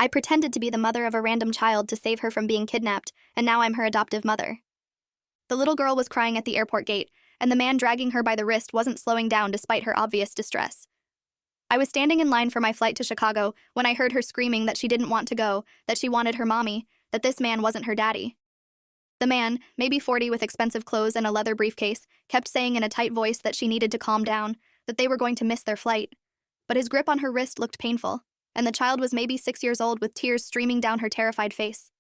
I pretended to be the mother of a random child to save her from being kidnapped, and now I'm her adoptive mother. The little girl was crying at the airport gate, and the man dragging her by the wrist wasn't slowing down despite her obvious distress. I was standing in line for my flight to Chicago when I heard her screaming that she didn't want to go, that she wanted her mommy, that this man wasn't her daddy. The man, maybe 40 with expensive clothes and a leather briefcase, kept saying in a tight voice that she needed to calm down, that they were going to miss their flight. But his grip on her wrist looked painful, and the child was maybe 6 years old with tears streaming down her terrified face.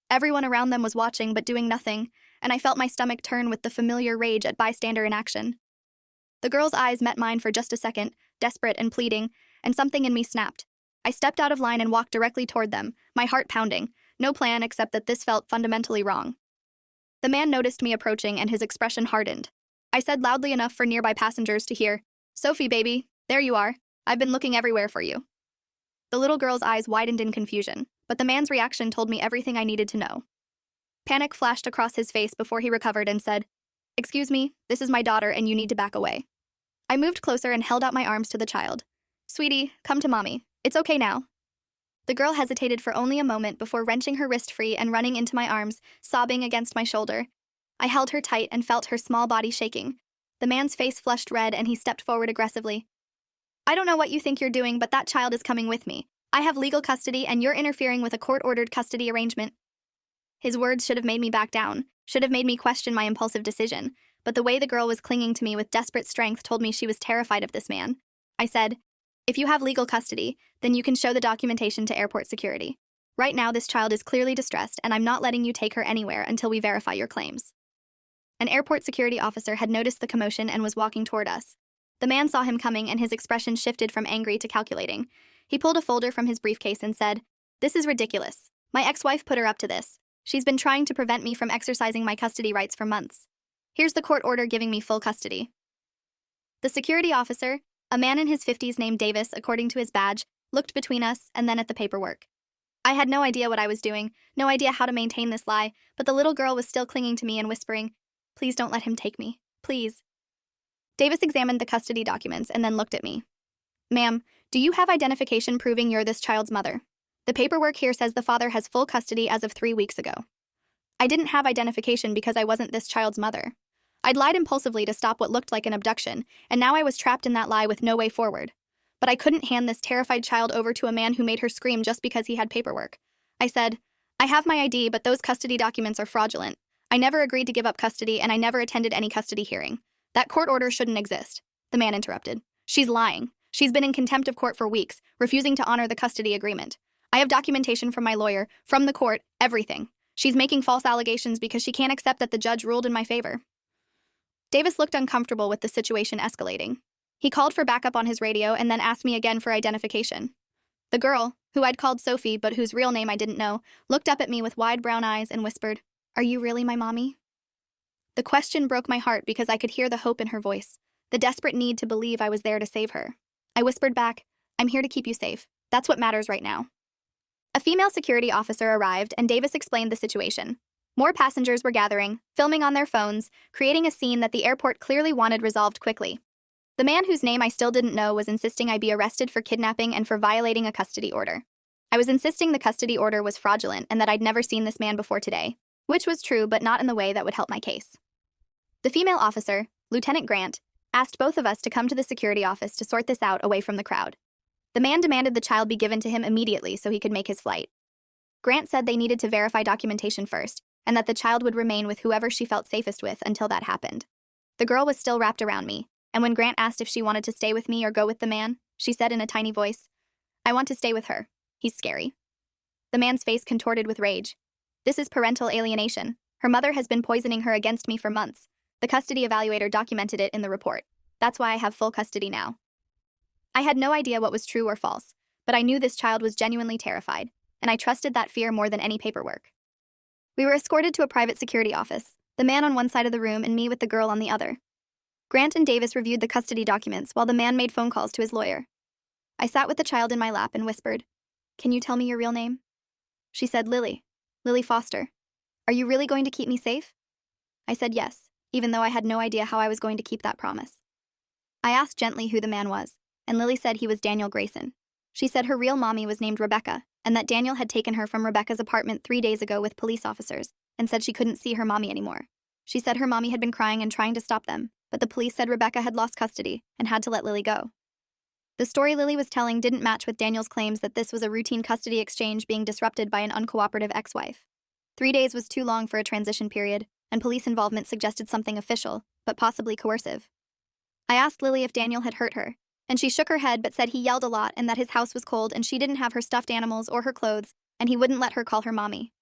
Everyone around them was watching but doing nothing, and I felt my stomach turn with the familiar rage at bystander inaction. The girl's eyes met mine for just a second, desperate and pleading, and something in me snapped. I stepped out of line and walked directly toward them, my heart pounding, no plan except that this felt fundamentally wrong. The man noticed me approaching and his expression hardened. I said loudly enough for nearby passengers to hear, "Sophie, baby, there you are. I've been looking everywhere for you." The little girl's eyes widened in confusion, but the man's reaction told me everything I needed to know. Panic flashed across his face before he recovered and said, "Excuse me, this is my daughter and you need to back away." I moved closer and held out my arms to the child. "Sweetie, come to mommy. It's okay now." The girl hesitated for only a moment before wrenching her wrist free and running into my arms, sobbing against my shoulder. I held her tight and felt her small body shaking. The man's face flushed red and he stepped forward aggressively. "I don't know what you think you're doing, but that child is coming with me. I have legal custody and you're interfering with a court-ordered custody arrangement." His words should have made me back down, should have made me question my impulsive decision, but the way the girl was clinging to me with desperate strength told me she was terrified of this man. I said, "If you have legal custody, then you can show the documentation to airport security. Right now, this child is clearly distressed, and I'm not letting you take her anywhere until we verify your claims." An airport security officer had noticed the commotion and was walking toward us. The man saw him coming, and his expression shifted from angry to calculating. He pulled a folder from his briefcase and said, "This is ridiculous. My ex-wife put her up to this. She's been trying to prevent me from exercising my custody rights for months. Here's the court order giving me full custody." The security officer, a man in his 50s named Davis according to his badge, looked between us and then at the paperwork. I had no idea what I was doing, no idea how to maintain this lie, but the little girl was still clinging to me and whispering, "Please don't let him take me, please." Davis examined the custody documents and then looked at me. "Ma'am, do you have identification proving you're this child's mother? The paperwork here says the father has full custody as of 3 weeks ago." I didn't have identification because I wasn't this child's mother. I'd lied impulsively to stop what looked like an abduction, and now I was trapped in that lie with no way forward. But I couldn't hand this terrified child over to a man who made her scream just because he had paperwork. I said, "I have my ID, but those custody documents are fraudulent. I never agreed to give up custody, and I never attended any custody hearing. That court order shouldn't exist." The man interrupted. "She's lying. She's been in contempt of court for weeks, refusing to honor the custody agreement. I have documentation from my lawyer, from the court, everything. She's making false allegations because she can't accept that the judge ruled in my favor." Davis looked uncomfortable with the situation escalating. He called for backup on his radio and then asked me again for identification. The girl, who I'd called Sophie but whose real name I didn't know, looked up at me with wide brown eyes and whispered, "Are you really my mommy?" The question broke my heart because I could hear the hope in her voice, the desperate need to believe I was there to save her. I whispered back, "I'm here to keep you safe. That's what matters right now." A female security officer arrived and Davis explained the situation. More passengers were gathering, filming on their phones, creating a scene that the airport clearly wanted resolved quickly. The man whose name I still didn't know was insisting I be arrested for kidnapping and for violating a custody order. I was insisting the custody order was fraudulent and that I'd never seen this man before today, which was true but not in the way that would help my case. The female officer, Lieutenant Grant, asked both of us to come to the security office to sort this out away from the crowd. The man demanded the child be given to him immediately so he could make his flight. Grant said they needed to verify documentation first, and that the child would remain with whoever she felt safest with until that happened. The girl was still wrapped around me, and when Grant asked if she wanted to stay with me or go with the man, she said in a tiny voice, "I want to stay with her. He's scary." The man's face contorted with rage. "This is parental alienation. Her mother has been poisoning her against me for months. The custody evaluator documented it in the report. That's why I have full custody now." I had no idea what was true or false, but I knew this child was genuinely terrified, and I trusted that fear more than any paperwork. We were escorted to a private security office, the man on one side of the room and me with the girl on the other. Grant and Davis reviewed the custody documents while the man made phone calls to his lawyer. I sat with the child in my lap and whispered, "Can you tell me your real name?" She said, Lily Foster. "Are you really going to keep me safe?" I said yes, even though I had no idea how I was going to keep that promise. I asked gently who the man was, and Lily said he was Daniel Grayson. She said her real mommy was named Rebecca, and that Daniel had taken her from Rebecca's apartment 3 days ago with police officers and said she couldn't see her mommy anymore. She said her mommy had been crying and trying to stop them, but the police said Rebecca had lost custody and had to let Lily go. The story Lily was telling didn't match with Daniel's claims that this was a routine custody exchange being disrupted by an uncooperative ex-wife. 3 days was too long for a transition period, and police involvement suggested something official, but possibly coercive. I asked Lily if Daniel had hurt her, and she shook her head but said he yelled a lot and that his house was cold and she didn't have her stuffed animals or her clothes, and he wouldn't let her call her mommy.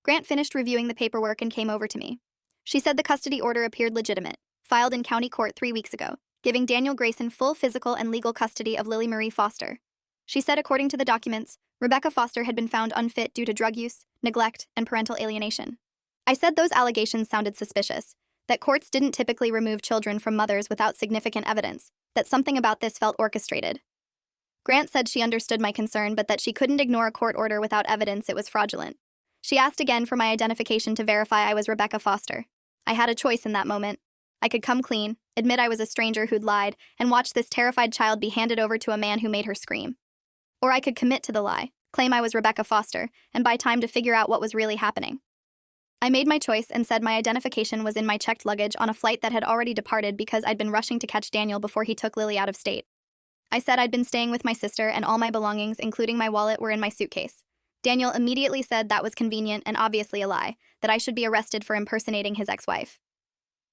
Grant finished reviewing the paperwork and came over to me. She said the custody order appeared legitimate, filed in county court 3 weeks ago, giving Daniel Grayson full physical and legal custody of Lily Marie Foster. She said according to the documents, Rebecca Foster had been found unfit due to drug use, neglect, and parental alienation. I said those allegations sounded suspicious, that courts didn't typically remove children from mothers without significant evidence, that something about this felt orchestrated. Grant said she understood my concern but that she couldn't ignore a court order without evidence it was fraudulent. She asked again for my identification to verify I was Rebecca Foster. I had a choice in that moment. I could come clean, admit I was a stranger who'd lied, and watch this terrified child be handed over to a man who made her scream. Or I could commit to the lie, claim I was Rebecca Foster, and buy time to figure out what was really happening. I made my choice and said my identification was in my checked luggage on a flight that had already departed because I'd been rushing to catch Daniel before he took Lily out of state. I said I'd been staying with my sister and all my belongings, including my wallet, were in my suitcase. Daniel immediately said that was convenient and obviously a lie, that I should be arrested for impersonating his ex-wife.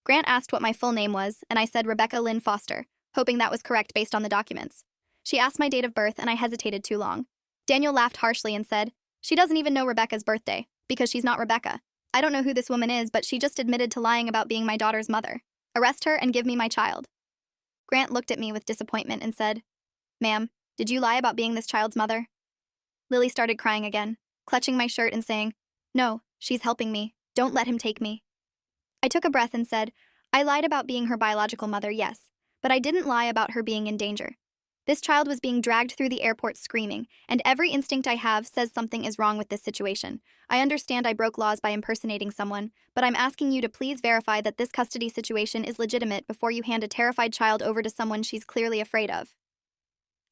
Grant asked what my full name was, and I said Rebecca Lynn Foster, hoping that was correct based on the documents. She asked my date of birth, and I hesitated too long. Daniel laughed harshly and said, "She doesn't even know Rebecca's birthday, because she's not Rebecca. I don't know who this woman is, but she just admitted to lying about being my daughter's mother. Arrest her and give me my child." Grant looked at me with disappointment and said, "Ma'am, did you lie about being this child's mother?" Lily started crying again, clutching my shirt and saying, "No, she's helping me. Don't let him take me." I took a breath and said, "I lied about being her biological mother, yes, but I didn't lie about her being in danger. This child was being dragged through the airport screaming, and every instinct I have says something is wrong with this situation. I understand I broke laws by impersonating someone, but I'm asking you to please verify that this custody situation is legitimate before you hand a terrified child over to someone she's clearly afraid of."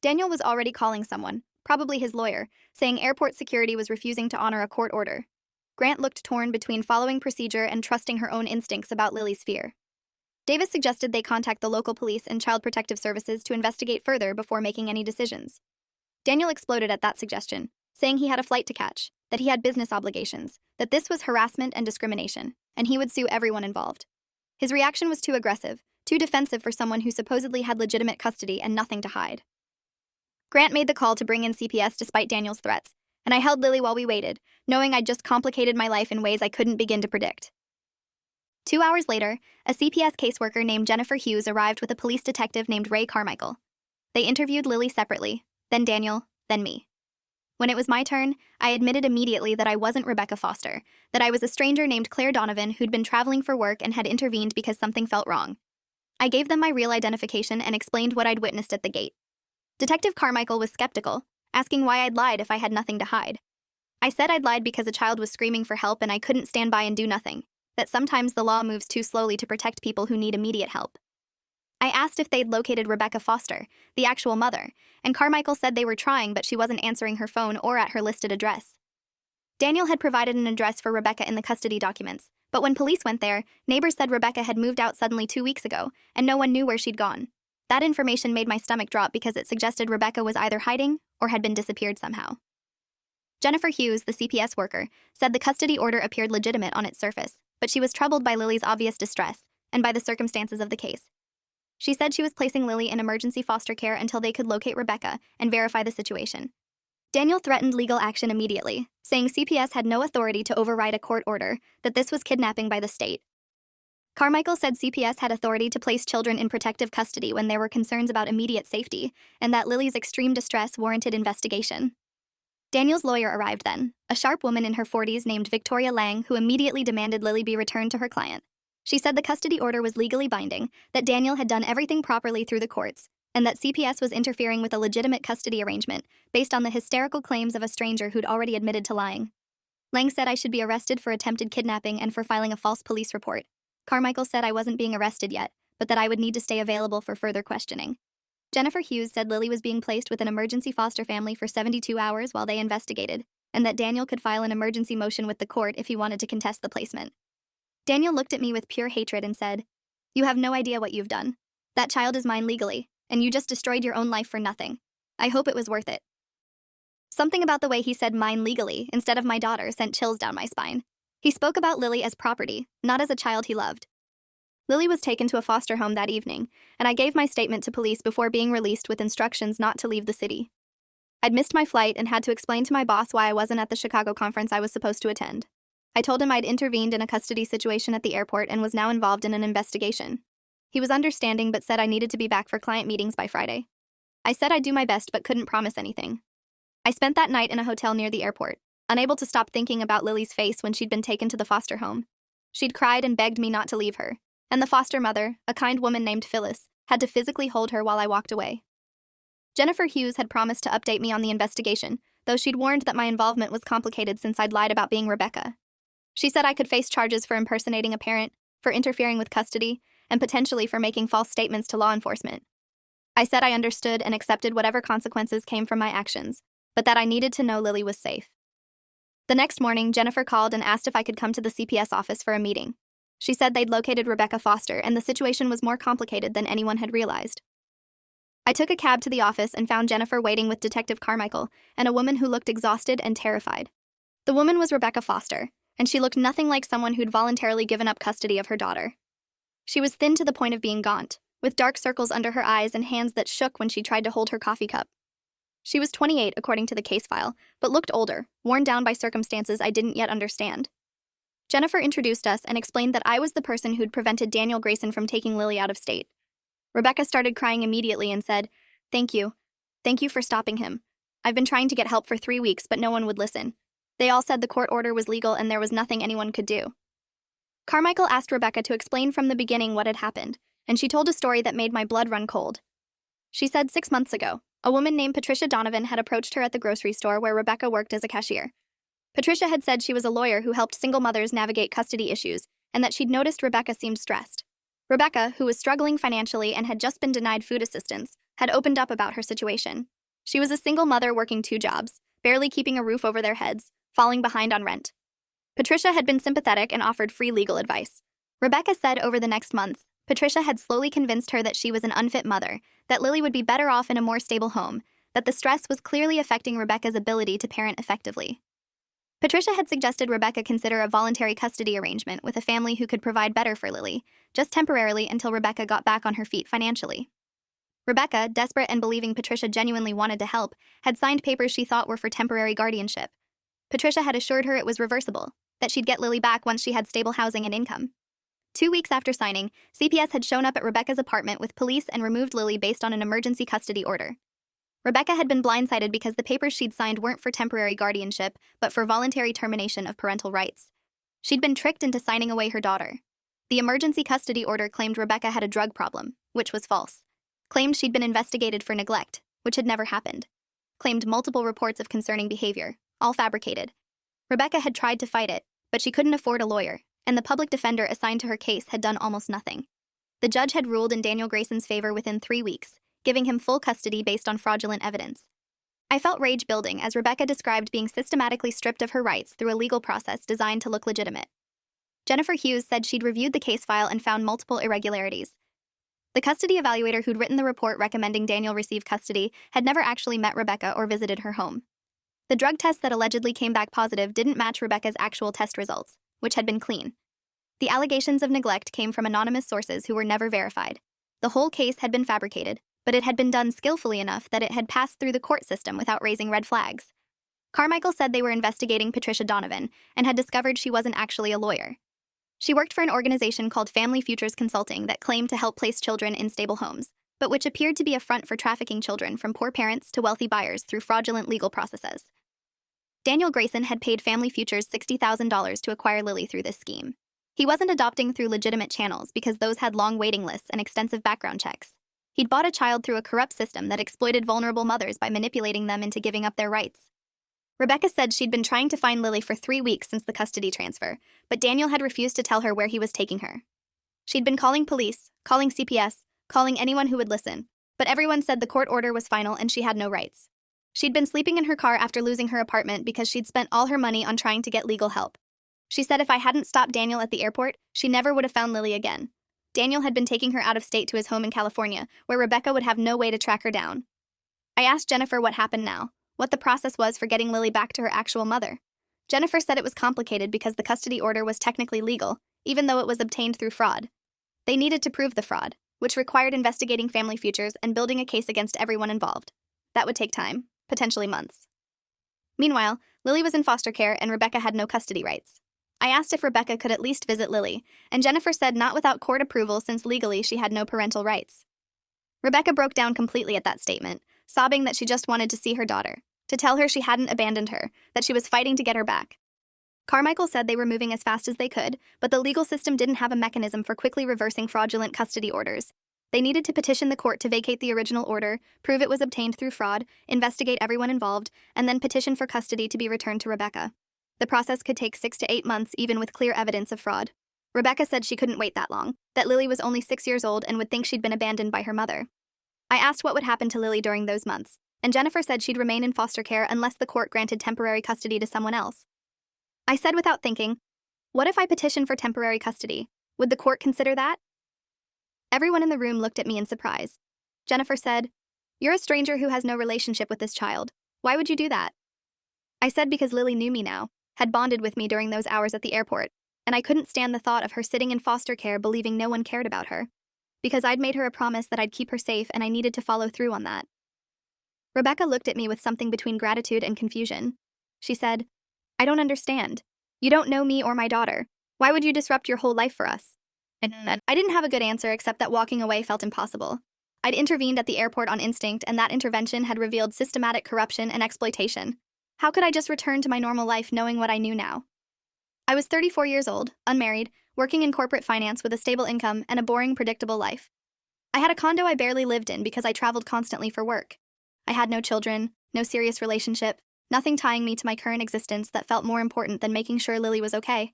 Daniel was already calling someone, probably his lawyer, saying airport security was refusing to honor a court order. Grant looked torn between following procedure and trusting her own instincts about Lily's fear. Davis suggested they contact the local police and Child Protective Services to investigate further before making any decisions. Daniel exploded at that suggestion, saying he had a flight to catch, that he had business obligations, that this was harassment and discrimination, and he would sue everyone involved. His reaction was too aggressive, too defensive for someone who supposedly had legitimate custody and nothing to hide. Grant made the call to bring in CPS despite Daniel's threats, and I held Lily while we waited, knowing I'd just complicated my life in ways I couldn't begin to predict. 2 hours later, a CPS caseworker named Jennifer Hughes arrived with a police detective named Ray Carmichael. They interviewed Lily separately, then Daniel, then me. When it was my turn, I admitted immediately that I wasn't Rebecca Foster, that I was a stranger named Claire Donovan who'd been traveling for work and had intervened because something felt wrong. I gave them my real identification and explained what I'd witnessed at the gate. Detective Carmichael was skeptical, asking why I'd lied if I had nothing to hide. I said I'd lied because a child was screaming for help and I couldn't stand by and do nothing, that sometimes the law moves too slowly to protect people who need immediate help. I asked if they'd located Rebecca Foster, the actual mother, and Carmichael said they were trying but she wasn't answering her phone or at her listed address. Daniel had provided an address for Rebecca in the custody documents, but when police went there, neighbors said Rebecca had moved out suddenly 2 weeks ago, and no one knew where she'd gone. That information made my stomach drop because it suggested Rebecca was either hiding or had been disappeared somehow. Jennifer Hughes, the CPS worker, said the custody order appeared legitimate on its surface, but she was troubled by Lily's obvious distress and by the circumstances of the case. She said she was placing Lily in emergency foster care until they could locate Rebecca and verify the situation. Daniel threatened legal action immediately, saying CPS had no authority to override a court order, that this was kidnapping by the state. Carmichael said CPS had authority to place children in protective custody when there were concerns about immediate safety, and that Lily's extreme distress warranted investigation. Daniel's lawyer arrived then, a sharp woman in her 40s named Victoria Lang, who immediately demanded Lily be returned to her client. She said the custody order was legally binding, that Daniel had done everything properly through the courts, and that CPS was interfering with a legitimate custody arrangement based on the hysterical claims of a stranger who'd already admitted to lying. Lang said I should be arrested for attempted kidnapping and for filing a false police report. Carmichael said I wasn't being arrested yet, but that I would need to stay available for further questioning. Jennifer Hughes said Lily was being placed with an emergency foster family for 72 hours while they investigated, and that Daniel could file an emergency motion with the court if he wanted to contest the placement. Daniel looked at me with pure hatred and said, "You have no idea what you've done. That child is mine legally, and you just destroyed your own life for nothing. I hope it was worth it." Something about the way he said mine legally instead of my daughter sent chills down my spine. He spoke about Lily as property, not as a child he loved. Lily was taken to a foster home that evening, and I gave my statement to police before being released with instructions not to leave the city. I'd missed my flight and had to explain to my boss why I wasn't at the Chicago conference I was supposed to attend. I told him I'd intervened in a custody situation at the airport and was now involved in an investigation. He was understanding but said I needed to be back for client meetings by Friday. I said I'd do my best but couldn't promise anything. I spent that night in a hotel near the airport, unable to stop thinking about Lily's face when she'd been taken to the foster home. She'd cried and begged me not to leave her, and the foster mother, a kind woman named Phyllis, had to physically hold her while I walked away. Jennifer Hughes had promised to update me on the investigation, though she'd warned that my involvement was complicated since I'd lied about being Rebecca. She said I could face charges for impersonating a parent, for interfering with custody, and potentially for making false statements to law enforcement. I said I understood and accepted whatever consequences came from my actions, but that I needed to know Lily was safe. The next morning, Jennifer called and asked if I could come to the CPS office for a meeting. She said they'd located Rebecca Foster and the situation was more complicated than anyone had realized. I took a cab to the office and found Jennifer waiting with Detective Carmichael and a woman who looked exhausted and terrified. The woman was Rebecca Foster, and she looked nothing like someone who'd voluntarily given up custody of her daughter. She was thin to the point of being gaunt, with dark circles under her eyes and hands that shook when she tried to hold her coffee cup. She was 28, according to the case file, but looked older, worn down by circumstances I didn't yet understand. Jennifer introduced us and explained that I was the person who'd prevented Daniel Grayson from taking Lily out of state. Rebecca started crying immediately and said, "Thank you. Thank you for stopping him. I've been trying to get help for 3 weeks, but no one would listen. They all said the court order was legal and there was nothing anyone could do." Carmichael asked Rebecca to explain from the beginning what had happened, and she told a story that made my blood run cold. She said 6 months ago, a woman named Patricia Donovan had approached her at the grocery store where Rebecca worked as a cashier. Patricia had said she was a lawyer who helped single mothers navigate custody issues, and that she'd noticed Rebecca seemed stressed. Rebecca, who was struggling financially and had just been denied food assistance, had opened up about her situation. She was a single mother working 2 jobs, barely keeping a roof over their heads, falling behind on rent. Patricia had been sympathetic and offered free legal advice. Rebecca said over the next months, Patricia had slowly convinced her that she was an unfit mother, that Lily would be better off in a more stable home, that the stress was clearly affecting Rebecca's ability to parent effectively. Patricia had suggested Rebecca consider a voluntary custody arrangement with a family who could provide better for Lily, just temporarily until Rebecca got back on her feet financially. Rebecca, desperate and believing Patricia genuinely wanted to help, had signed papers she thought were for temporary guardianship. Patricia had assured her it was reversible, that she'd get Lily back once she had stable housing and income. 2 weeks after signing, CPS had shown up at Rebecca's apartment with police and removed Lily based on an emergency custody order. Rebecca had been blindsided because the papers she'd signed weren't for temporary guardianship, but for voluntary termination of parental rights. She'd been tricked into signing away her daughter. The emergency custody order claimed Rebecca had a drug problem, which was false. Claimed she'd been investigated for neglect, which had never happened. Claimed multiple reports of concerning behavior, all fabricated. Rebecca had tried to fight it, but she couldn't afford a lawyer, and the public defender assigned to her case had done almost nothing. The judge had ruled in Daniel Grayson's favor within 3 weeks, giving him full custody based on fraudulent evidence. I felt rage building as Rebecca described being systematically stripped of her rights through a legal process designed to look legitimate. Jennifer Hughes said she'd reviewed the case file and found multiple irregularities. The custody evaluator who'd written the report recommending Daniel receive custody had never actually met Rebecca or visited her home. The drug test that allegedly came back positive didn't match Rebecca's actual test results, which had been clean. The allegations of neglect came from anonymous sources who were never verified. The whole case had been fabricated, but it had been done skillfully enough that it had passed through the court system without raising red flags. Carmichael said they were investigating Patricia Donovan and had discovered she wasn't actually a lawyer. She worked for an organization called Family Futures Consulting that claimed to help place children in stable homes, but which appeared to be a front for trafficking children from poor parents to wealthy buyers through fraudulent legal processes. Daniel Grayson had paid Family Futures $60,000 to acquire Lily through this scheme. He wasn't adopting through legitimate channels because those had long waiting lists and extensive background checks. He'd bought a child through a corrupt system that exploited vulnerable mothers by manipulating them into giving up their rights. Rebecca said she'd been trying to find Lily for 3 weeks since the custody transfer, but Daniel had refused to tell her where he was taking her. She'd been calling police, calling CPS, calling anyone who would listen, But everyone said the court order was final and she had no rights. She'd been sleeping in her car after losing her apartment because she'd spent all her money on trying to get legal help. She said if I hadn't stopped Daniel at the airport, she never would have found Lily again. Daniel had been taking her out of state to his home in California, where Rebecca would have no way to track her down. I asked Jennifer what happened now, what the process was for getting Lily back to her actual mother. Jennifer said it was complicated because the custody order was technically legal, even though it was obtained through fraud. They needed to prove the fraud, which required investigating family futures and building a case against everyone involved. That would take time, potentially months. Meanwhile, Lily was in foster care and Rebecca had no custody rights. I asked if Rebecca could at least visit Lily, and Jennifer said not without court approval since legally she had no parental rights. Rebecca broke down completely at that statement, sobbing that she just wanted to see her daughter, to tell her she hadn't abandoned her, that she was fighting to get her back. Carmichael said they were moving as fast as they could, but the legal system didn't have a mechanism for quickly reversing fraudulent custody orders. They needed to petition the court to vacate the original order, prove it was obtained through fraud, investigate everyone involved, and then petition for custody to be returned to Rebecca. The process could take 6 to 8 months even with clear evidence of fraud. Rebecca said she couldn't wait that long, that Lily was only 6 years old and would think she'd been abandoned by her mother. I asked what would happen to Lily during those months, and Jennifer said she'd remain in foster care unless the court granted temporary custody to someone else. I said without thinking, what if I petition for temporary custody? Would the court consider that? Everyone in the room looked at me in surprise. Jennifer said, "You're a stranger who has no relationship with this child. Why would you do that?" I said because Lily knew me now, had bonded with me during those hours at the airport, and I couldn't stand the thought of her sitting in foster care believing no one cared about her. Because I'd made her a promise that I'd keep her safe and I needed to follow through on that. Rebecca looked at me with something between gratitude and confusion. She said, "I don't understand. You don't know me or my daughter. Why would you disrupt your whole life for us?" And I didn't have a good answer except that walking away felt impossible. I'd intervened at the airport on instinct, and that intervention had revealed systematic corruption and exploitation. How could I just return to my normal life knowing what I knew now? I was 34 years old, unmarried, working in corporate finance with a stable income and a boring, predictable life. I had a condo I barely lived in because I traveled constantly for work. I had no children, no serious relationship, nothing tying me to my current existence that felt more important than making sure Lily was okay.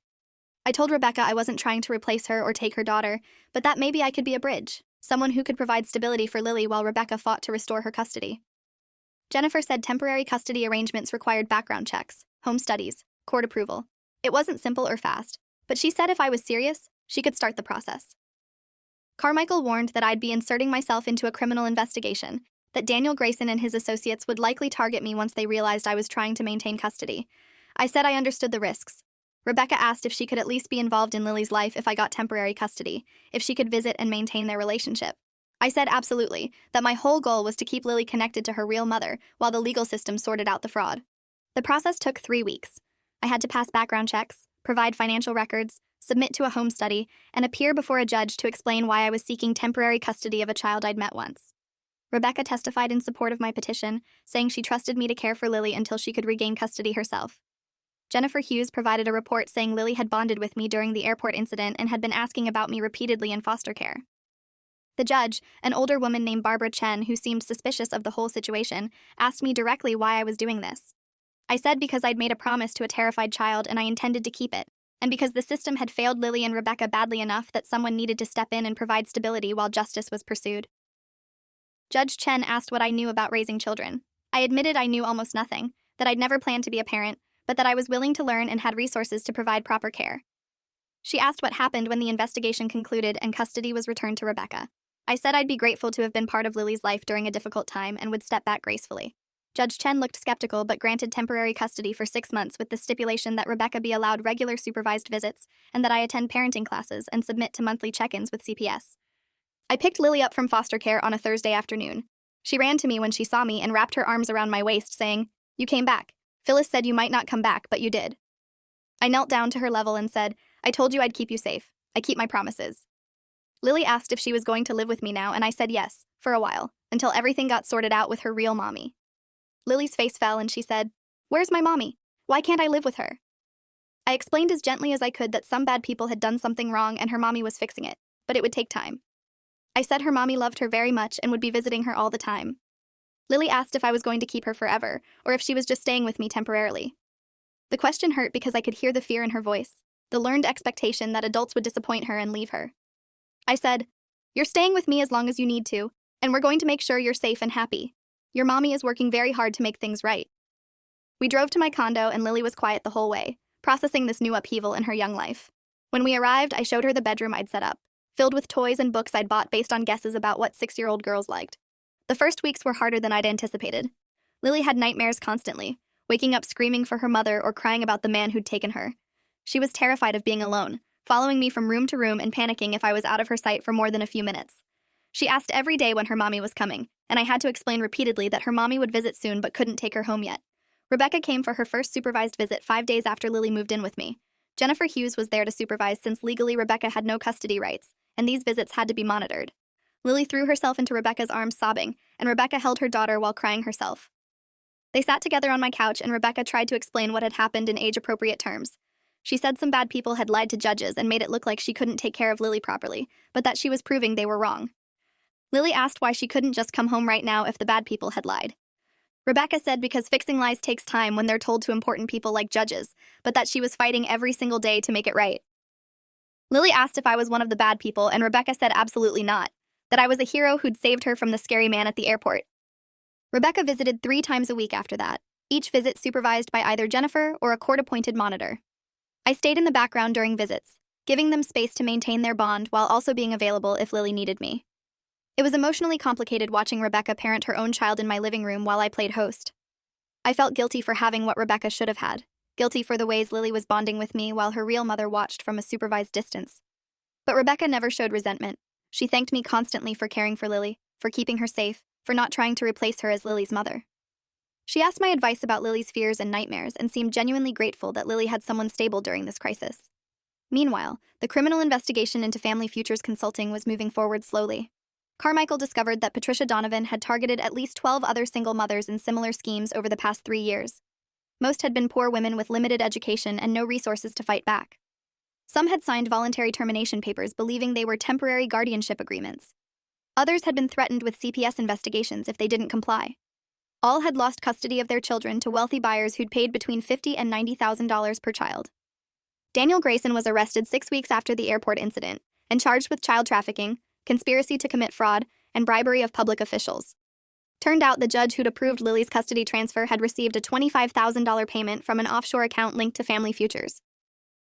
I told Rebecca I wasn't trying to replace her or take her daughter, but that maybe I could be a bridge, someone who could provide stability for Lily while Rebecca fought to restore her custody. Jennifer said temporary custody arrangements required background checks, home studies, court approval. It wasn't simple or fast, but she said if I was serious, she could start the process. Carmichael warned that I'd be inserting myself into a criminal investigation, that Daniel Grayson and his associates would likely target me once they realized I was trying to maintain custody. I said I understood the risks. Rebecca asked if she could at least be involved in Lily's life if I got temporary custody, if she could visit and maintain their relationship. I said absolutely, that my whole goal was to keep Lily connected to her real mother while the legal system sorted out the fraud. The process took 3 weeks. I had to pass background checks, provide financial records, submit to a home study, and appear before a judge to explain why I was seeking temporary custody of a child I'd met once. Rebecca testified in support of my petition, saying she trusted me to care for Lily until she could regain custody herself. Jennifer Hughes provided a report saying Lily had bonded with me during the airport incident and had been asking about me repeatedly in foster care. The judge, an older woman named Barbara Chen who seemed suspicious of the whole situation, asked me directly why I was doing this. I said because I'd made a promise to a terrified child and I intended to keep it, and because the system had failed Lily and Rebecca badly enough that someone needed to step in and provide stability while justice was pursued. Judge Chen asked what I knew about raising children. I admitted I knew almost nothing, that I'd never planned to be a parent, but that I was willing to learn and had resources to provide proper care. She asked what happened when the investigation concluded and custody was returned to Rebecca. I said I'd be grateful to have been part of Lily's life during a difficult time and would step back gracefully. Judge Chen looked skeptical but granted temporary custody for 6 months with the stipulation that Rebecca be allowed regular supervised visits and that I attend parenting classes and submit to monthly check-ins with CPS. I picked Lily up from foster care on a Thursday afternoon. She ran to me when she saw me and wrapped her arms around my waist, saying, "You came back. Phyllis said you might not come back, but you did." I knelt down to her level and said, "I told you I'd keep you safe. I keep my promises." Lily asked if she was going to live with me now, and I said yes, for a while, until everything got sorted out with her real mommy. Lily's face fell and she said, "Where's my mommy? Why can't I live with her?" I explained as gently as I could that some bad people had done something wrong and her mommy was fixing it, but it would take time. I said her mommy loved her very much and would be visiting her all the time. Lily asked if I was going to keep her forever, or if she was just staying with me temporarily. The question hurt because I could hear the fear in her voice, the learned expectation that adults would disappoint her and leave her. I said, "You're staying with me as long as you need to, And we're going to make sure you're safe and happy. Your mommy is working very hard to make things right. We drove to my condo and Lily was quiet the whole way, processing this new upheaval in her young life. When we arrived, I showed her the bedroom I'd set up, filled with toys and books I'd bought based on guesses about what 6-year-old girls liked. The first weeks were harder than I'd anticipated. Lily had nightmares constantly, waking up screaming for her mother or crying about the man who'd taken her. She was terrified of being alone, following me from room to room and panicking if I was out of her sight for more than a few minutes. She asked every day when her mommy was coming, and I had to explain repeatedly that her mommy would visit soon but couldn't take her home yet. Rebecca came for her first supervised visit 5 days after Lily moved in with me. Jennifer Hughes was there to supervise since legally Rebecca had no custody rights, and these visits had to be monitored. Lily threw herself into Rebecca's arms sobbing, and Rebecca held her daughter while crying herself. They sat together on my couch and Rebecca tried to explain what had happened in age-appropriate terms. She said some bad people had lied to judges and made it look like she couldn't take care of Lily properly, but that she was proving they were wrong. Lily asked why she couldn't just come home right now if the bad people had lied. Rebecca said because fixing lies takes time when they're told to important people like judges, but that she was fighting every single day to make it right. Lily asked if I was one of the bad people, and Rebecca said absolutely not, that I was a hero who'd saved her from the scary man at the airport. Rebecca visited 3 times a week after that, each visit supervised by either Jennifer or a court-appointed monitor. I stayed in the background during visits, giving them space to maintain their bond while also being available if Lily needed me. It was emotionally complicated watching Rebecca parent her own child in my living room while I played host. I felt guilty for having what Rebecca should have had, guilty for the ways Lily was bonding with me while her real mother watched from a supervised distance. But Rebecca never showed resentment. She thanked me constantly for caring for Lily, for keeping her safe, for not trying to replace her as Lily's mother. She asked my advice about Lily's fears and nightmares and seemed genuinely grateful that Lily had someone stable during this crisis. Meanwhile, the criminal investigation into Family Futures Consulting was moving forward slowly. Carmichael discovered that Patricia Donovan had targeted at least 12 other single mothers in similar schemes over the past 3 years. Most had been poor women with limited education and no resources to fight back. Some had signed voluntary termination papers believing they were temporary guardianship agreements. Others had been threatened with CPS investigations if they didn't comply. All had lost custody of their children to wealthy buyers who'd paid between $50,000 and $90,000 per child. Daniel Grayson was arrested 6 weeks after the airport incident and charged with child trafficking, conspiracy to commit fraud, and bribery of public officials. Turned out the judge who'd approved Lily's custody transfer had received a $25,000 payment from an offshore account linked to Family Futures.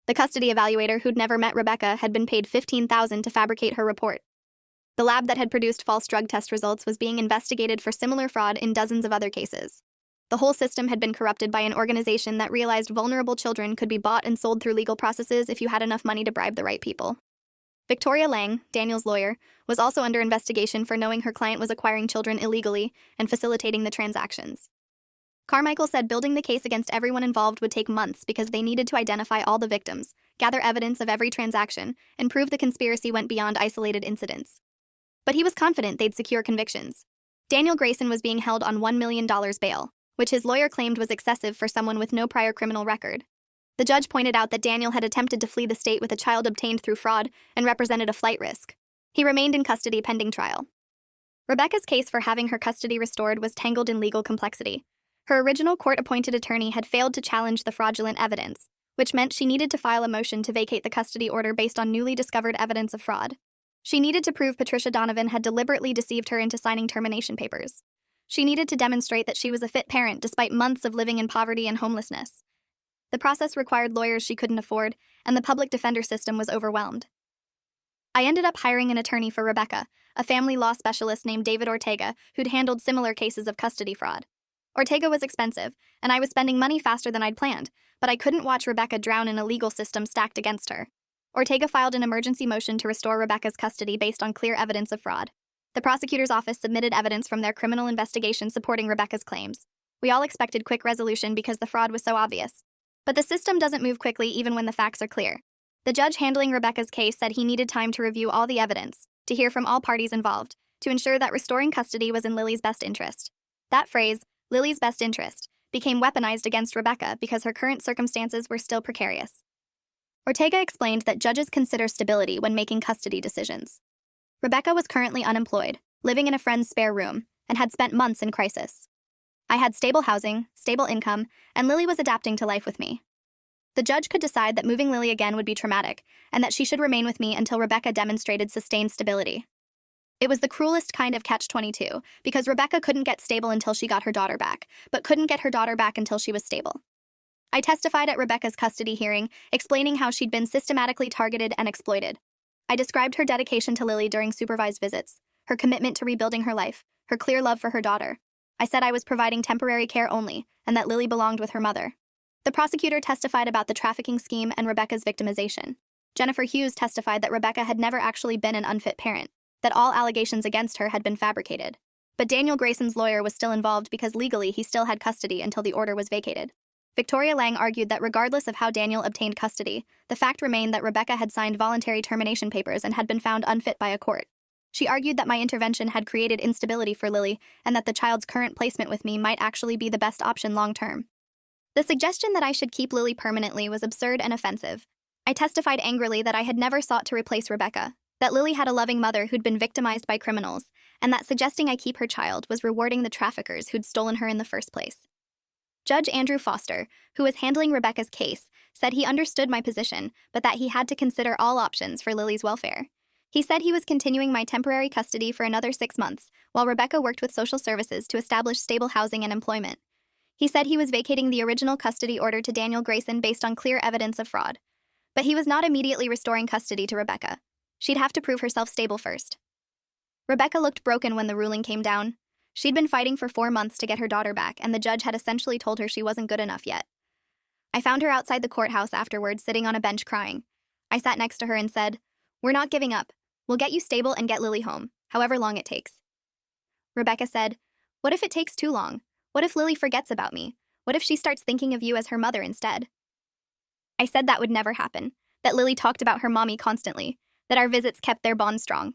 The custody evaluator who'd never met Rebecca had been paid $15,000 to fabricate her report. The lab that had produced false drug test results was being investigated for similar fraud in dozens of other cases. The whole system had been corrupted by an organization that realized vulnerable children could be bought and sold through legal processes if you had enough money to bribe the right people. Victoria Lang, Daniel's lawyer, was also under investigation for knowing her client was acquiring children illegally and facilitating the transactions. Carmichael said building the case against everyone involved would take months because they needed to identify all the victims, gather evidence of every transaction, and prove the conspiracy went beyond isolated incidents. But he was confident they'd secure convictions. Daniel Grayson was being held on $1 million bail, which his lawyer claimed was excessive for someone with no prior criminal record. The judge pointed out that Daniel had attempted to flee the state with a child obtained through fraud and represented a flight risk. He remained in custody pending trial. Rebecca's case for having her custody restored was tangled in legal complexity. Her original court-appointed attorney had failed to challenge the fraudulent evidence, which meant she needed to file a motion to vacate the custody order based on newly discovered evidence of fraud. She needed to prove Patricia Donovan had deliberately deceived her into signing termination papers. She needed to demonstrate that she was a fit parent despite months of living in poverty and homelessness. The process required lawyers she couldn't afford, and the public defender system was overwhelmed. I ended up hiring an attorney for Rebecca, a family law specialist named David Ortega, who'd handled similar cases of custody fraud. Ortega was expensive, and I was spending money faster than I'd planned, but I couldn't watch Rebecca drown in a legal system stacked against her. Ortega filed an emergency motion to restore Rebecca's custody based on clear evidence of fraud. The prosecutor's office submitted evidence from their criminal investigation supporting Rebecca's claims. We all expected quick resolution because the fraud was so obvious. But the system doesn't move quickly even when the facts are clear. The judge handling Rebecca's case said he needed time to review all the evidence, to hear from all parties involved, to ensure that restoring custody was in Lily's best interest. That phrase, Lily's best interest, became weaponized against Rebecca because her current circumstances were still precarious. Ortega explained that judges consider stability when making custody decisions. Rebecca was currently unemployed, living in a friend's spare room, and had spent months in crisis. I had stable housing, stable income, and Lily was adapting to life with me. The judge could decide that moving Lily again would be traumatic, and that she should remain with me until Rebecca demonstrated sustained stability. It was the cruelest kind of catch-22, because Rebecca couldn't get stable until she got her daughter back, but couldn't get her daughter back until she was stable. I testified at Rebecca's custody hearing, explaining how she'd been systematically targeted and exploited. I described her dedication to Lily during supervised visits, her commitment to rebuilding her life, her clear love for her daughter. I said I was providing temporary care only, and that Lily belonged with her mother. The prosecutor testified about the trafficking scheme and Rebecca's victimization. Jennifer Hughes testified that Rebecca had never actually been an unfit parent, that all allegations against her had been fabricated. But Daniel Grayson's lawyer was still involved because legally he still had custody until the order was vacated. Victoria Lang argued that regardless of how Daniel obtained custody, the fact remained that Rebecca had signed voluntary termination papers and had been found unfit by a court. She argued that my intervention had created instability for Lily and that the child's current placement with me might actually be the best option long-term. The suggestion that I should keep Lily permanently was absurd and offensive. I testified angrily that I had never sought to replace Rebecca, that Lily had a loving mother who'd been victimized by criminals, and that suggesting I keep her child was rewarding the traffickers who'd stolen her in the first place. Judge Andrew Foster, who was handling Rebecca's case, said he understood my position, but that he had to consider all options for Lily's welfare. He said he was continuing my temporary custody for another 6 months, while Rebecca worked with social services to establish stable housing and employment. He said he was vacating the original custody order to Daniel Grayson based on clear evidence of fraud. But he was not immediately restoring custody to Rebecca. She'd have to prove herself stable first. Rebecca looked broken when the ruling came down. She'd been fighting for 4 months to get her daughter back, and the judge had essentially told her she wasn't good enough yet. I found her outside the courthouse afterwards, sitting on a bench crying. I sat next to her and said, "We're not giving up. We'll get you stable and get Lily home, however long it takes." Rebecca said, "What if it takes too long? What if Lily forgets about me? What if she starts thinking of you as her mother instead?" I said that would never happen, that Lily talked about her mommy constantly, that our visits kept their bond strong.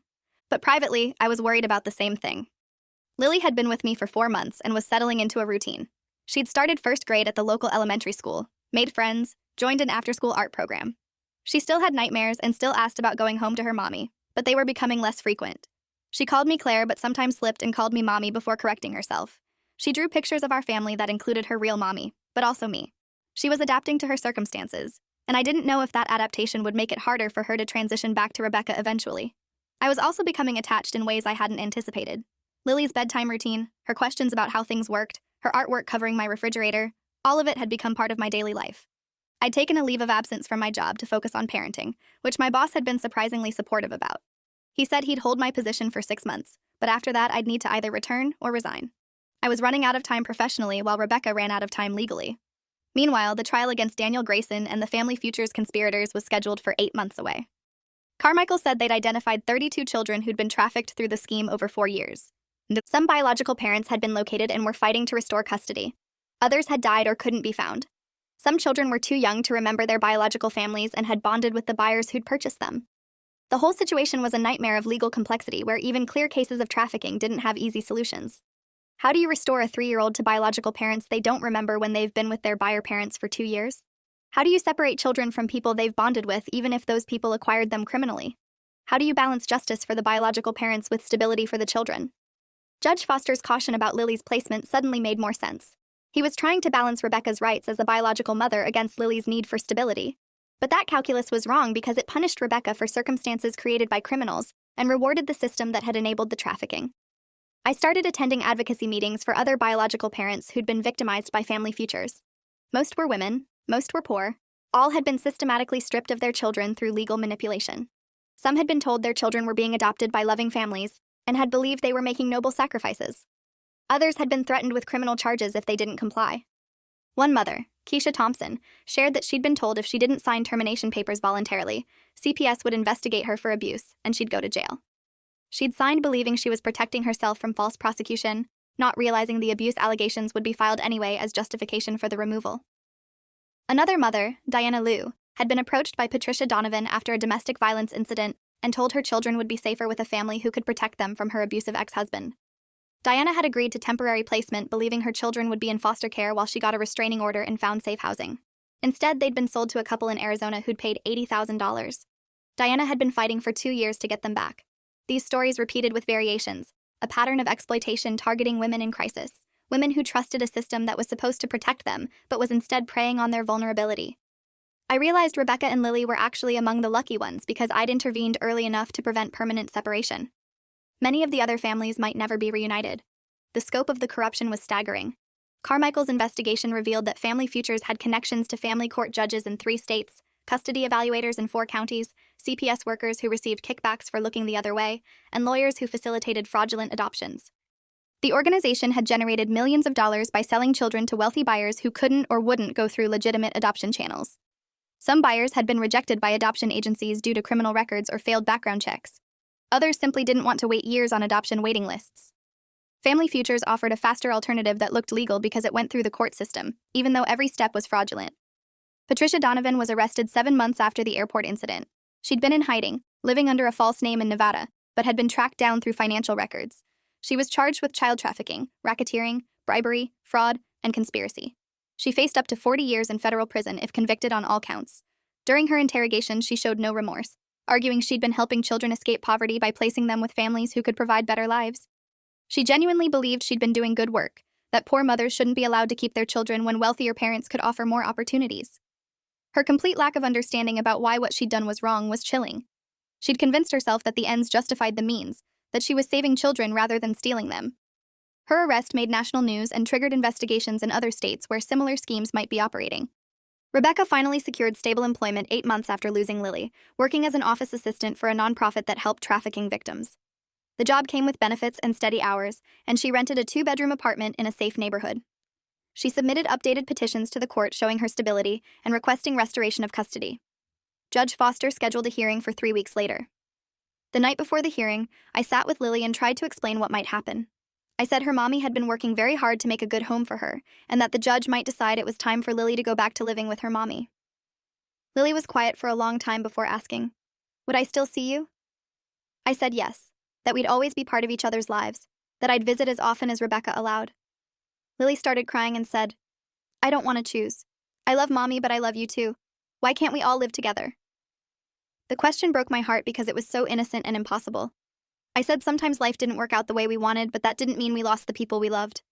But privately, I was worried about the same thing. Lily had been with me for 4 months and was settling into a routine. She'd started first grade at the local elementary school, made friends, joined an after-school art program. She still had nightmares and still asked about going home to her mommy, but they were becoming less frequent. She called me Claire but sometimes slipped and called me mommy before correcting herself. She drew pictures of our family that included her real mommy, but also me. She was adapting to her circumstances, and I didn't know if that adaptation would make it harder for her to transition back to Rebecca eventually. I was also becoming attached in ways I hadn't anticipated. Lily's bedtime routine, her questions about how things worked, her artwork covering my refrigerator, all of it had become part of my daily life. I'd taken a leave of absence from my job to focus on parenting, which my boss had been surprisingly supportive about. He said he'd hold my position for 6 months, but after that I'd need to either return or resign. I was running out of time professionally while Rebecca ran out of time legally. Meanwhile, the trial against Daniel Grayson and the Family Futures conspirators was scheduled for 8 months away. Carmichael said they'd identified 32 children who'd been trafficked through the scheme over 4 years. Some biological parents had been located and were fighting to restore custody. Others had died or couldn't be found. Some children were too young to remember their biological families and had bonded with the buyers who'd purchased them. The whole situation was a nightmare of legal complexity where even clear cases of trafficking didn't have easy solutions. How do you restore a 3-year-old to biological parents they don't remember when they've been with their buyer parents for 2 years? How do you separate children from people they've bonded with even if those people acquired them criminally? How do you balance justice for the biological parents with stability for the children? Judge Foster's caution about Lily's placement suddenly made more sense. He was trying to balance Rebecca's rights as a biological mother against Lily's need for stability. But that calculus was wrong because it punished Rebecca for circumstances created by criminals and rewarded the system that had enabled the trafficking. I started attending advocacy meetings for other biological parents who'd been victimized by Family Futures. Most were women, most were poor, all had been systematically stripped of their children through legal manipulation. Some had been told their children were being adopted by loving families and had believed they were making noble sacrifices. Others had been threatened with criminal charges if they didn't comply. One mother, Keisha Thompson, shared that she'd been told if she didn't sign termination papers voluntarily, CPS would investigate her for abuse and she'd go to jail. She'd signed believing she was protecting herself from false prosecution, not realizing the abuse allegations would be filed anyway as justification for the removal. Another mother, Diana Liu, had been approached by Patricia Donovan after a domestic violence incident and told her children would be safer with a family who could protect them from her abusive ex-husband. Diana had agreed to temporary placement, believing her children would be in foster care while she got a restraining order and found safe housing. Instead, they'd been sold to a couple in Arizona who'd paid $80,000. Diana had been fighting for 2 years to get them back. These stories repeated with variations, a pattern of exploitation targeting women in crisis, women who trusted a system that was supposed to protect them, but was instead preying on their vulnerability. I realized Rebecca and Lily were actually among the lucky ones because I'd intervened early enough to prevent permanent separation. Many of the other families might never be reunited. The scope of the corruption was staggering. Carmichael's investigation revealed that Family Futures had connections to family court judges in 3 states, custody evaluators in 4 counties, CPS workers who received kickbacks for looking the other way, and lawyers who facilitated fraudulent adoptions. The organization had generated millions of dollars by selling children to wealthy buyers who couldn't or wouldn't go through legitimate adoption channels. Some buyers had been rejected by adoption agencies due to criminal records or failed background checks. Others simply didn't want to wait years on adoption waiting lists. Family Futures offered a faster alternative that looked legal because it went through the court system, even though every step was fraudulent. Patricia Donovan was arrested 7 months after the airport incident. She'd been in hiding, living under a false name in Nevada, but had been tracked down through financial records. She was charged with child trafficking, racketeering, bribery, fraud, and conspiracy. She faced up to 40 years in federal prison if convicted on all counts. During her interrogation, she showed no remorse, arguing she'd been helping children escape poverty by placing them with families who could provide better lives. She genuinely believed she'd been doing good work, that poor mothers shouldn't be allowed to keep their children when wealthier parents could offer more opportunities. Her complete lack of understanding about why what she'd done was wrong was chilling. She'd convinced herself that the ends justified the means, that she was saving children rather than stealing them. Her arrest made national news and triggered investigations in other states where similar schemes might be operating. Rebecca finally secured stable employment 8 months after losing Lily, working as an office assistant for a nonprofit that helped trafficking victims. The job came with benefits and steady hours, and she rented a 2-bedroom apartment in a safe neighborhood. She submitted updated petitions to the court showing her stability and requesting restoration of custody. Judge Foster scheduled a hearing for 3 weeks later. The night before the hearing, I sat with Lily and tried to explain what might happen. I said her mommy had been working very hard to make a good home for her, and that the judge might decide it was time for Lily to go back to living with her mommy. Lily was quiet for a long time before asking, "Would I still see you?" I said yes, that we'd always be part of each other's lives, that I'd visit as often as Rebecca allowed. Lily started crying and said, "I don't want to choose. I love mommy, but I love you too. Why can't we all live together?" The question broke my heart because it was so innocent and impossible. I said sometimes life didn't work out the way we wanted, but that didn't mean we lost the people we loved.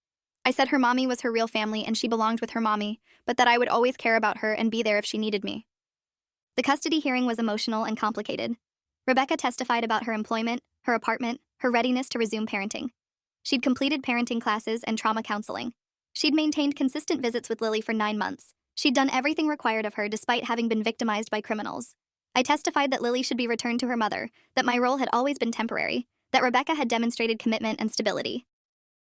I said her mommy was her real family and she belonged with her mommy, but that I would always care about her and be there if she needed me. The custody hearing was emotional and complicated. Rebecca testified about her employment, her apartment, her readiness to resume parenting. She'd completed parenting classes and trauma counseling. She'd maintained consistent visits with Lily for 9 months. She'd done everything required of her despite having been victimized by criminals. I testified that Lily should be returned to her mother, that my role had always been temporary, that Rebecca had demonstrated commitment and stability.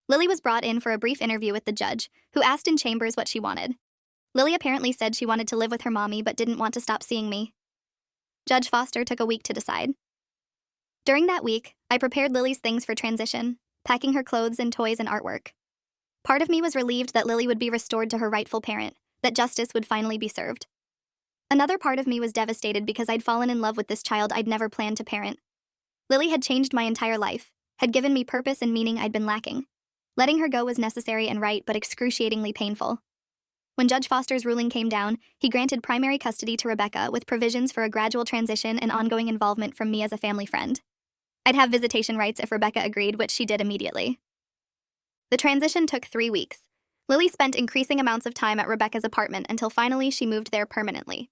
Lily was brought in for a brief interview with the judge, who asked in chambers what she wanted. Lily apparently said she wanted to live with her mommy but didn't want to stop seeing me. Judge Foster took a week to decide. During that week, I prepared Lily's things for transition, packing her clothes and toys and artwork. Part of me was relieved that Lily would be restored to her rightful parent, that justice would finally be served. Another part of me was devastated because I'd fallen in love with this child I'd never planned to parent. Lily had changed my entire life, had given me purpose and meaning I'd been lacking. Letting her go was necessary and right, but excruciatingly painful. When Judge Foster's ruling came down, he granted primary custody to Rebecca with provisions for a gradual transition and ongoing involvement from me as a family friend. I'd have visitation rights if Rebecca agreed, which she did immediately. The transition took 3 weeks. Lily spent increasing amounts of time at Rebecca's apartment until finally she moved there permanently.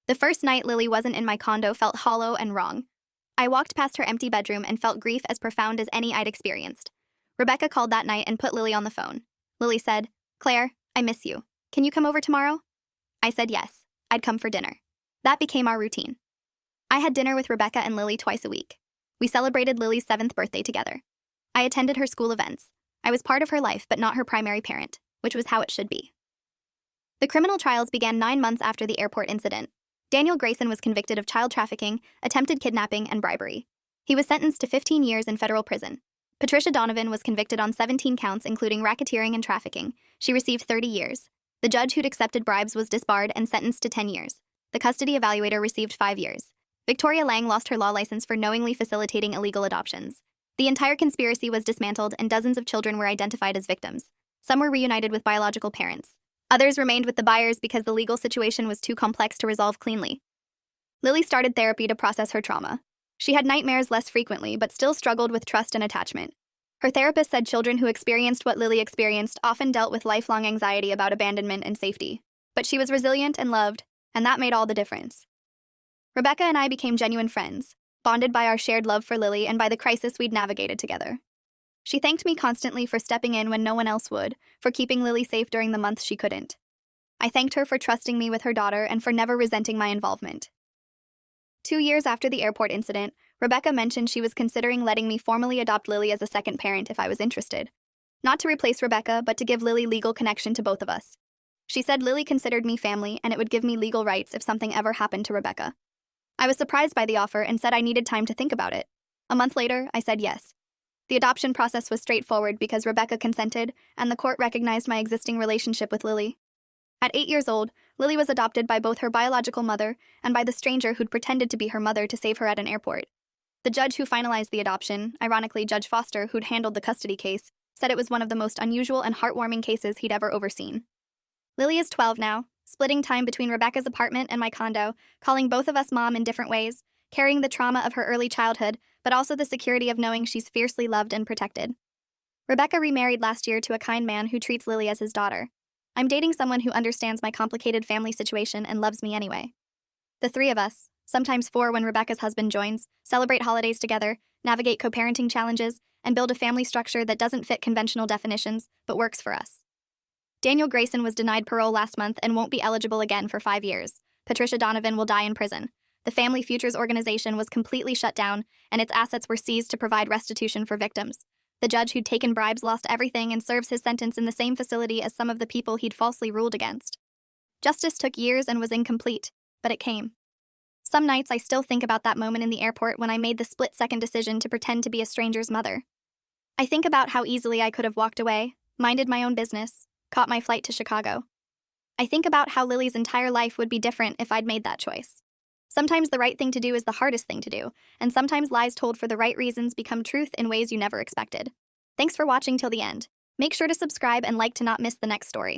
The first night Lily wasn't in my condo felt hollow and wrong. I walked past her empty bedroom and felt grief as profound as any I'd experienced. Rebecca called that night and put Lily on the phone. Lily said, "Claire, I miss you. Can you come over tomorrow?" I said yes, I'd come for dinner. That became our routine. I had dinner with Rebecca and Lily twice a week. We celebrated Lily's 7th birthday together. I attended her school events. I was part of her life, but not her primary parent, which was how it should be. The criminal trials began 9 months after the airport incident. Daniel Grayson was convicted of child trafficking, attempted kidnapping, and bribery. He was sentenced to 15 years in federal prison. Patricia Donovan was convicted on 17 counts, including racketeering and trafficking. She received 30 years. The judge who'd accepted bribes was disbarred and sentenced to 10 years. The custody evaluator received 5 years. Victoria Lang lost her law license for knowingly facilitating illegal adoptions. The entire conspiracy was dismantled and dozens of children were identified as victims. Some were reunited with biological parents. Others remained with the buyers because the legal situation was too complex to resolve cleanly. Lily started therapy to process her trauma. She had nightmares less frequently, but still struggled with trust and attachment. Her therapist said children who experienced what Lily experienced often dealt with lifelong anxiety about abandonment and safety. But she was resilient and loved, and that made all the difference. Rebecca and I became genuine friends. bonded by our shared love for Lily and by the crisis we'd navigated together. She thanked me constantly for stepping in when no one else would, for keeping Lily safe during the months she couldn't. I thanked her for trusting me with her daughter and for never resenting my involvement. 2 years after the airport incident, Rebecca mentioned she was considering letting me formally adopt Lily as a second parent if I was interested. Not to replace Rebecca, but to give Lily legal connection to both of us. She said Lily considered me family and it would give me legal rights if something ever happened to Rebecca. I was surprised by the offer and said I needed time to think about it. A month later, I said yes. The adoption process was straightforward because Rebecca consented, and the court recognized my existing relationship with Lily. At 8 years old, Lily was adopted by both her biological mother and by the stranger who'd pretended to be her mother to save her at an airport. The judge who finalized the adoption, ironically Judge Foster, who'd handled the custody case, said it was one of the most unusual and heartwarming cases he'd ever overseen. Lily is 12 now, splitting time between Rebecca's apartment and my condo, calling both of us mom in different ways, carrying the trauma of her early childhood, but also the security of knowing she's fiercely loved and protected. Rebecca remarried last year to a kind man who treats Lily as his daughter. I'm dating someone who understands my complicated family situation and loves me anyway. The three of us, sometimes four when Rebecca's husband joins, celebrate holidays together, navigate co-parenting challenges, and build a family structure that doesn't fit conventional definitions, but works for us. Daniel Grayson was denied parole last month and won't be eligible again for 5 years. Patricia Donovan will die in prison. The Family Futures organization was completely shut down, and its assets were seized to provide restitution for victims. The judge who'd taken bribes lost everything and serves his sentence in the same facility as some of the people he'd falsely ruled against. Justice took years and was incomplete, but it came. Some nights I still think about that moment in the airport when I made the split-second decision to pretend to be a stranger's mother. I think about how easily I could have walked away, minded my own business, caught my flight to Chicago. I think about how Lily's entire life would be different if I'd made that choice. Sometimes the right thing to do is the hardest thing to do, and sometimes lies told for the right reasons become truth in ways you never expected. Thanks for watching till the end. Make sure to subscribe and like to not miss the next story.